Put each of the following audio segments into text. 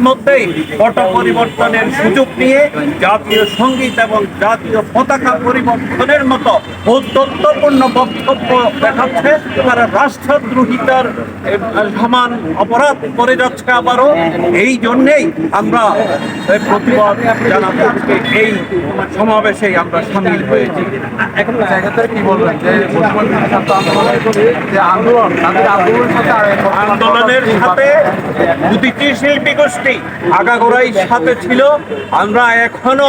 ইতিমধ্যেই পট পরিবর্তনের সুযোগ নিয়ে জাতীয় সঙ্গীত এবং জাতীয় পতাকা পরিবর্তনের মতো ঔদ্ধত্যপূর্ণ বক্তব্য দেখাচ্ছে। তারা রাষ্ট্রদ্রোহিতার সমান অপরাধ করে যাচ্ছে আবারও। এই জন্যেই আমরা প্রতিবাদ জানাতে এই সমাবেশেই আমরা সামিল হয়েছি। এখন জায়গাতে কি বলবেন যে আন্দোলনের সাথে প্রতিটি শিল্পী গোষ্ঠী আগাগোড়াই সাথে ছিল। আমরা এখনো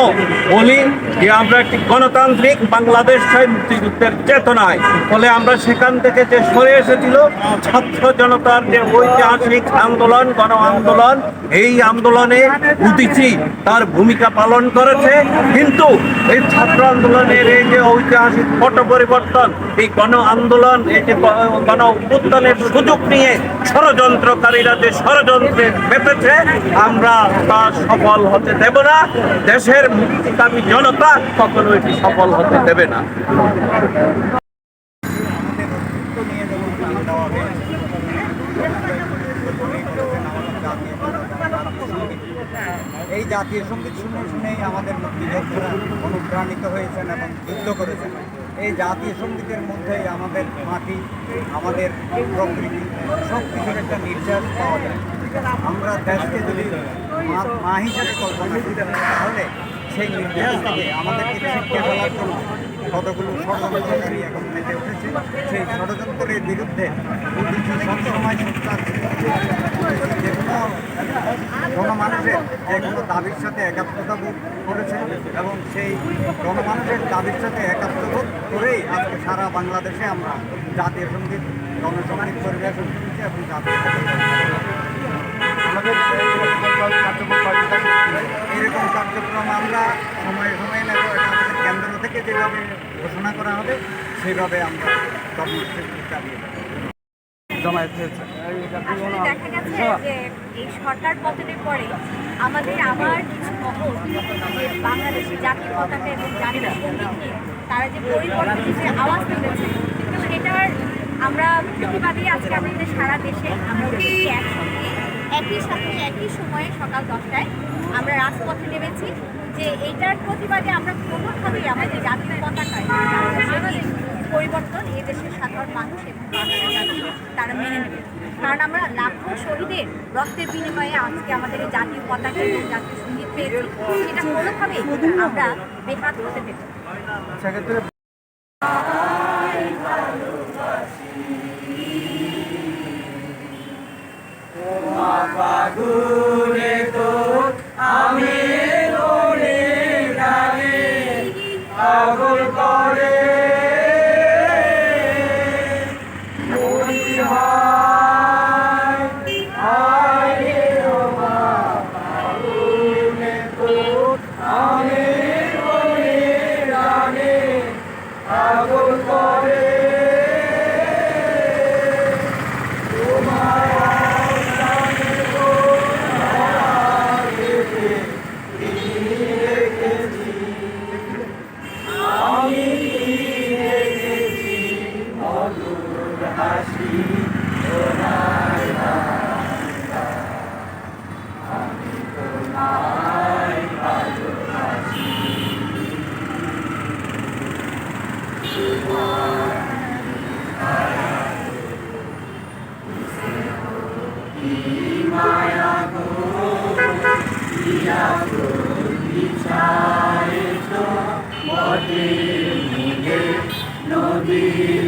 বলি যে আমরা একটি গণতান্ত্রিক বাংলাদেশ চাই মুক্তিযুদ্ধের চেতনায়। ফলে আমরা সেখান থেকে যে সরে এসেছিল ছাত্র জনতার যে ঐতিহাসিক আন্দোলন, গণ আন্দোলন, এই আন্দোলনে উদীচী তার ভূমিকা পালন করেছে। কিন্তু এই ছাত্র আন্দোলনের এই যে ঐতিহাসিক পট পরিবর্তন, এই গণ আন্দোলন, এই যে গণ অভ্যুত্থানের সুযোগ নিয়ে ষড়যন্ত্রকারীরা যে ষড়যন্ত্রে মেতেছে, আমরা তা সফল হতে দেব না। দেশের মুক্তিকামী জনতা কখনো এটি সফল হতে দেবে না। এই জাতীয় সঙ্গীত শুনেই আমাদের মুক্তিযোদ্ধারা অনুপ্রাণিত হয়েছেন এবং যুদ্ধ করেছেন। এই জাতীয় সঙ্গীতের মধ্যেই আমাদের মাটি, আমাদের প্রকৃতি সব কিছুর একটা নির্যাস পাওয়া যায়। আমরা দেশকে যদি মা হিসাবে কল্পনা করি তাহলে সেই নির্যাস থেকে আমাদেরকে শিক্ষা ফেলার জন্য কতগুলো ষড়যন্ত্রকারী এখন মেতে উঠেছে। সেই ষড়যন্ত্রের বিরুদ্ধে সবসময় সোচ্চার যে কোনো গণমানুষের যে কোনো দাবির সাথে একাত্মতা বোধ করেছে এবং সেই গণমানুষের দাবির সাথে একাত্মবোধ করেই আজকে সারা বাংলাদেশে আমরা জাতীয় সঙ্গীত গণসঙ্গীত পরিবেশন করেছি এবং জাতীয় আমাদের এরকম কার্যক্রম আমরা সময়ে সময়ে নেব। এটা আমাদের কেন্দ্র থেকে যেভাবে ঘোষণা করা হবে সেইভাবে আমরা কর্মসূচি চালিয়ে যাব। দেখা গেছে যে এই সরকার পতনের পরে আমাদের আবার কিছু মহল যে বাংলাদেশের জাতীয় পতাকা এবং জাতীয় সঙ্গীত নিয়ে তারা যে পরিবর্তনের আওয়াজ তুলেছে, সেটার আমরা প্রতিবাদী আজকে আমাদের সারা দেশে আমরা একসঙ্গে একই সাথে একই সময়ে সকাল 10টায় আমরা রাজপথে নেমেছি যে এইটার প্রতিবাদে আমরা কোনোভাবেই আমাদের জাতীয় পতাকায় পরিবর্তন এই দেশের সাধারণ মানুষ এবং তারা মেনে নেবে। কারণ আমরা লাখো শহীদের রক্তের বিনিময়ে আজকে আমাদের এই জাতীয় পতাকা এবং জাতীয় সঙ্গীত পেয়েছি, সেটা কোনোভাবেই আমরা বেহাত হতে দেব। নদীর